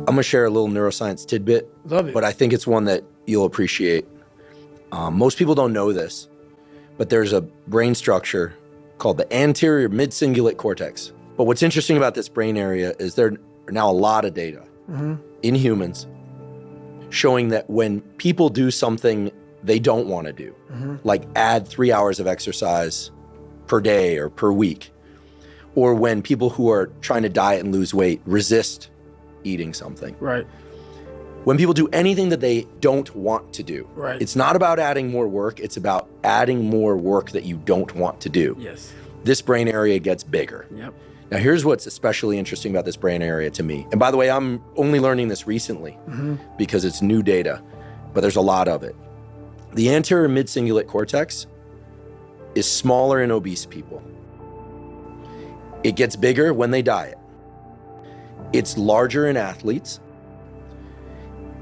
I'm gonna share a little neuroscience tidbit. Love it. But I think it's one that you'll appreciate. Most people don't know this, but there's a brain structure called the anterior mid-cingulate cortex. But what's interesting about this brain area is there are now a lot of data in humans showing that when people do something they don't want to do, like add 3 hours of exercise per day or per week, or when people who are trying to diet and lose weight resist eating something. Right. When people do anything that they don't want to do, Right. it's not about adding more work, it's about adding more work that you don't want to do. Yes. This brain area gets bigger. Yep. Now, here's what's especially interesting about this brain area to me. And by the way, I'm only learning this recently because it's new data, but there's a lot of it. The anterior mid-cingulate cortex is smaller in obese people. It gets bigger when they diet. It's larger in athletes.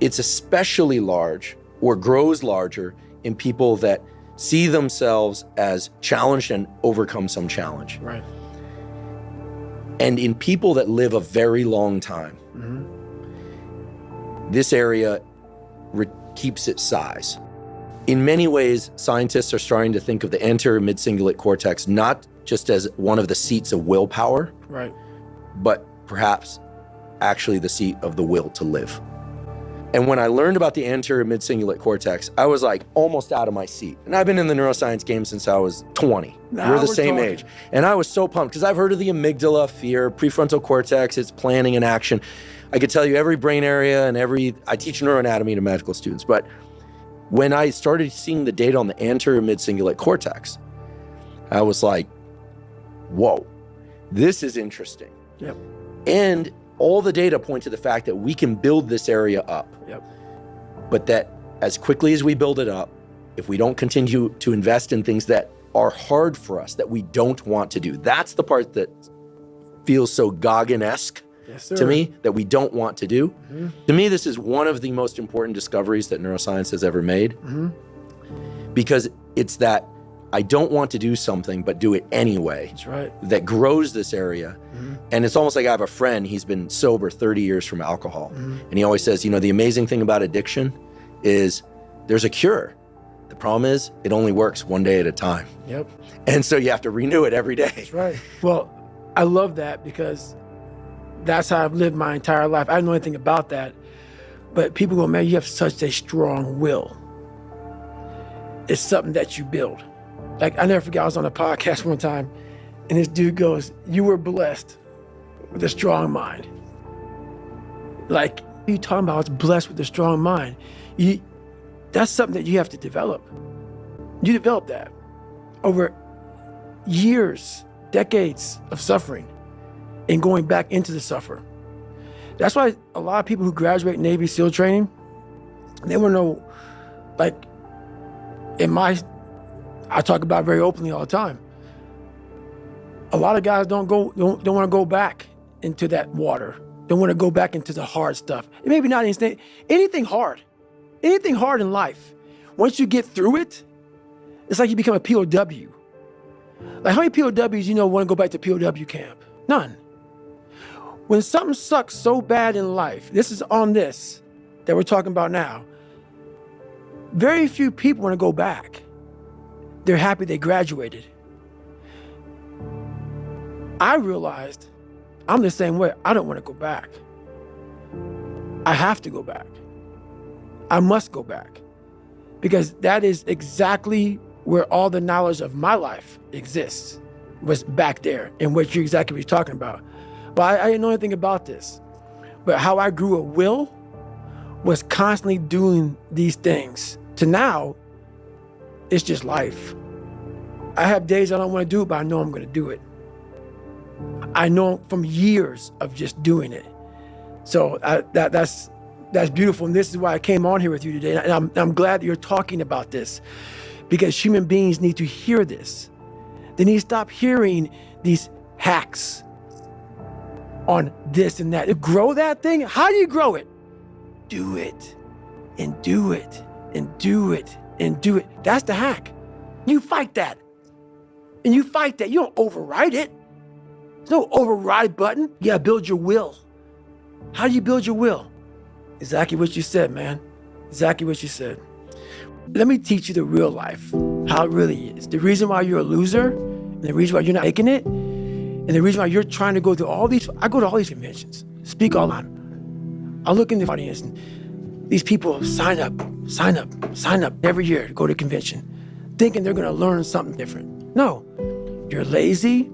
It's especially large or grows larger in people that see themselves as challenged and overcome some challenge. Right. And in people that live a very long time, this area keeps its size. In many ways, scientists are starting to think of the anterior mid-cingulate cortex not just as one of the seats of willpower, Right. but perhaps actually the seat of the will to live. And when I learned about the anterior mid-cingulate cortex, I was like almost out of my seat. And I've been in the neuroscience game since I was 20. Now we're the we're same talking. age. And I was so pumped because I've heard of the amygdala, fear, prefrontal cortex, it's planning and action. I could tell you every brain area and I teach neuroanatomy to medical students. But when I started seeing the data on the anterior mid-cingulate cortex, I was like, whoa, this is interesting. Yep. And all the data point to the fact that we can build this area up. Yep. But that as quickly as we build it up, if we don't continue to invest in things that are hard for us, that we don't want to do, that's the part that feels so Gauguin-esque Yes, sir. to me, that we don't want to do. To me, this is one of the most important discoveries that neuroscience has ever made, because it's that I don't want to do something, but do it anyway, That's right. that grows this area. And it's almost like I have a friend, he's been sober 30 years from alcohol. And he always says, you know, the amazing thing about addiction is there's a cure. The problem is it only works one day at a time. Yep. And so you have to renew it every day. That's right. Well, I love that because that's how I've lived my entire life. I don't know anything about that, but people go, man, you have such a strong will. It's something that you build. Like, I never forget, I was on a podcast one time, and this dude goes, you were blessed with a strong mind. Like, what are you talking about? I was blessed with a strong mind. That's something that you have to develop. You develop that over years, decades of suffering and going back into the suffer. That's why a lot of people who graduate Navy SEAL training, they want to know, like, I talk about it very openly all the time. A lot of guys don't want to go back into that water. Don't want to go back into the hard stuff. And maybe not anything hard in life. Once you get through it, it's like you become a POW. Like, how many POWs you know want to go back to POW camp? None. When something sucks so bad in life, this is on this that we're talking about now, very few people want to go back. They're happy they graduated. I realized I'm the same way. I don't want to go back. I have to go back. I must go back, because that is exactly where all the knowledge of my life exists, was back there, and what you're talking about. But I didn't know anything about this. But how I grew a will was constantly doing these things. To now, it's just life. I have days I don't want to do it, but I know I'm going to do it. I know from years of just doing it. So that's beautiful. And this is why I came on here with you today. And I'm glad that you're talking about this, because human beings need to hear this. They need to stop hearing these hacks on this and that. To grow that thing, how do you grow it? Do it, and do it, and do it, and do it. That's the hack. You fight that. And you fight that. You don't override it. There's no override button. You gotta build your will. How do you build your will? Exactly what you said, man. Exactly what you said. Let me teach you the real life, how it really is. The reason why you're a loser, and the reason why you're not making it, and the reason why you're trying to go to all these, I go to all these conventions, speak all on. I look in the audience and these people sign up every year to go to convention, thinking they're gonna learn something different. No, you're lazy.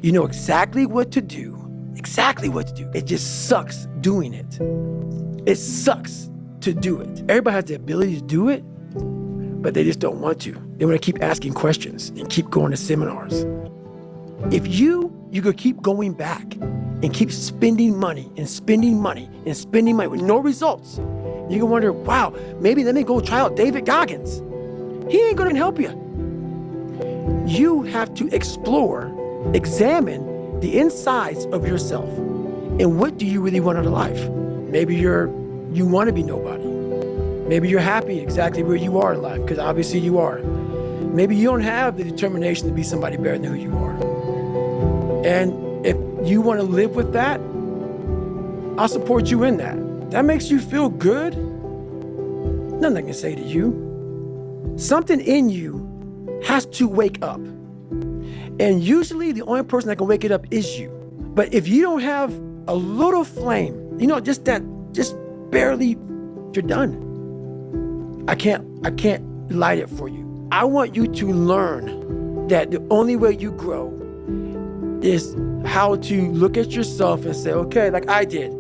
You know exactly what to do. It just sucks doing it. It sucks to do it. Everybody has the ability to do it, but they just don't want to. They want to keep asking questions and keep going to seminars. If you could keep going back and keep spending money with no results, you can wonder, wow, maybe let me go try out David Goggins. He ain't gonna help you. You have to explore, examine the insides of yourself. And what do you really want out of life? Maybe you want to be nobody. Maybe you're happy exactly where you are in life, because obviously you are. Maybe you don't have the determination to be somebody better than who you are. And if you want to live with that, I'll support you in that. That makes you feel good? Nothing I can say to you. Something in you has to wake up. And usually the only person that can wake it up is you. But if you don't have a little flame, just barely, you're done. I can't light it for you. I want you to learn that the only way you grow is how to look at yourself and say, okay, like I did.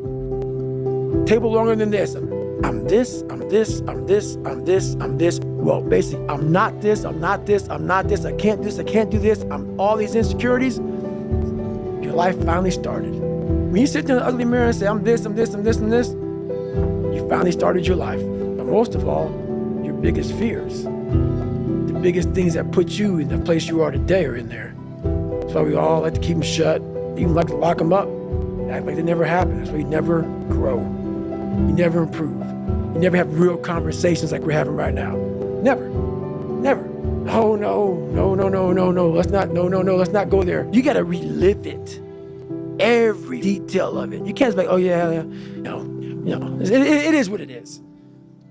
Table longer than this. I'm this. Well, basically, I'm not this. I can't do this. I'm all these insecurities. Your life finally started. When you sit in the ugly mirror and say, I'm this, you finally started your life. But most of all, your biggest fears, the biggest things that put you in the place you are today are in there. That's why we all like to keep them shut, even like to lock them up, act like they never happened. That's why you never grow. You never improve. You never have real conversations like we're having right now. Never. Oh, no, let's not go there. You gotta relive it. Every detail of it. You can't just be like, oh yeah, no. It is what it is.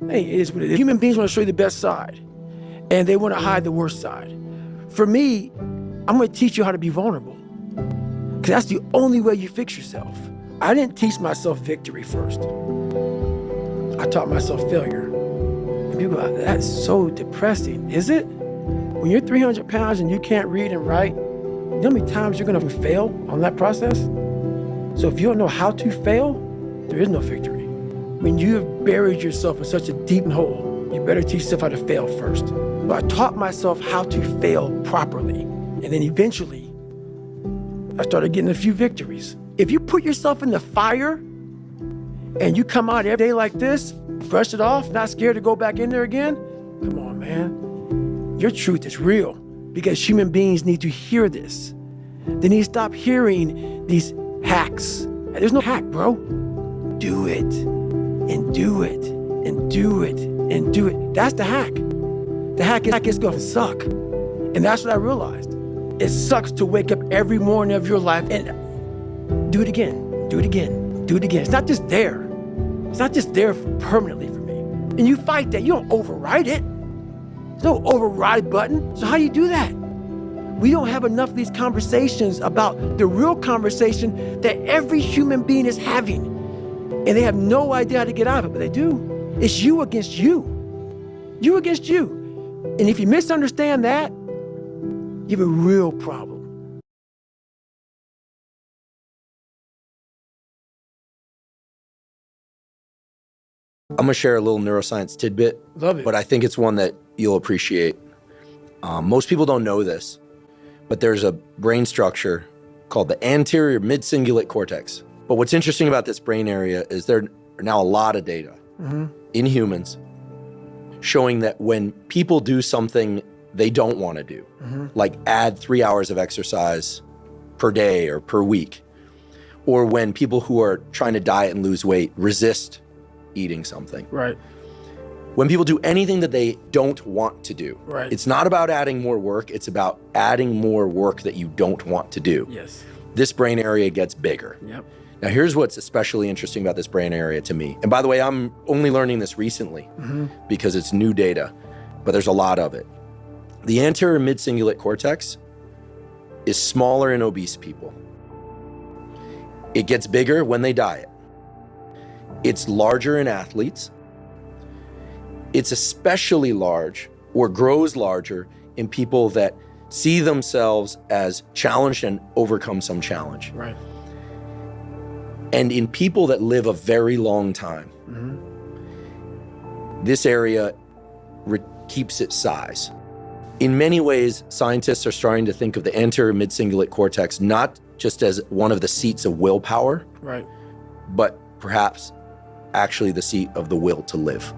Hey, it is what it is. Human beings want to show you the best side, and they want to hide the worst side. For me, I'm gonna teach you how to be vulnerable, because that's the only way you fix yourself. I didn't teach myself victory first. I taught myself failure. And people are like, that's so depressing. Is it? When you're 300 pounds and you can't read and write, you know how many times you're gonna fail on that process? So if you don't know how to fail, there is no victory. When you have buried yourself in such a deep hole, you better teach yourself how to fail first. So I taught myself how to fail properly. And then eventually, I started getting a few victories. If you put yourself in the fire and you come out every day like this, brush it off, not scared to go back in there again, come on, man. Your truth is real, because human beings need to hear this. They need to stop hearing these hacks. There's no hack, bro. Do it, and do it, and do it, and do it. That's the hack. The hack is gonna suck. And that's what I realized. It sucks to wake up every morning of your life and do it again, do it again, do it again. It's not just there. It's not just there permanently for me. And you fight that. You don't override it. There's no override button. So how do you do that? We don't have enough of these conversations about the real conversation that every human being is having. And they have no idea how to get out of it, but they do. It's you against you. You against you. And if you misunderstand that, you have a real problem. I'm gonna share a little neuroscience tidbit. Love it. But I think it's one that you'll appreciate. Most people don't know this, but there's a brain structure called the anterior mid-cingulate cortex. But what's interesting about this brain area is there are now a lot of data in humans showing that when people do something they don't want to do, like add 3 hours of exercise per day or per week, or when people who are trying to diet and lose weight resist eating something. Right. When people do anything that they don't want to do, Right. It's not about adding more work, it's about adding more work that you don't want to do. Yes. This brain area gets bigger. Yep. Now, here's what's especially interesting about this brain area to me. And by the way, I'm only learning this recently because it's new data, but there's a lot of it. The anterior mid-cingulate cortex is smaller in obese people. It gets bigger when they diet. It's larger in athletes. It's especially large or grows larger in people that see themselves as challenged and overcome some challenge. Right. And in people that live a very long time, this area keeps its size. In many ways, scientists are starting to think of the anterior mid-cingulate cortex not just as one of the seats of willpower, Right. but perhaps actually the seat of the will to live.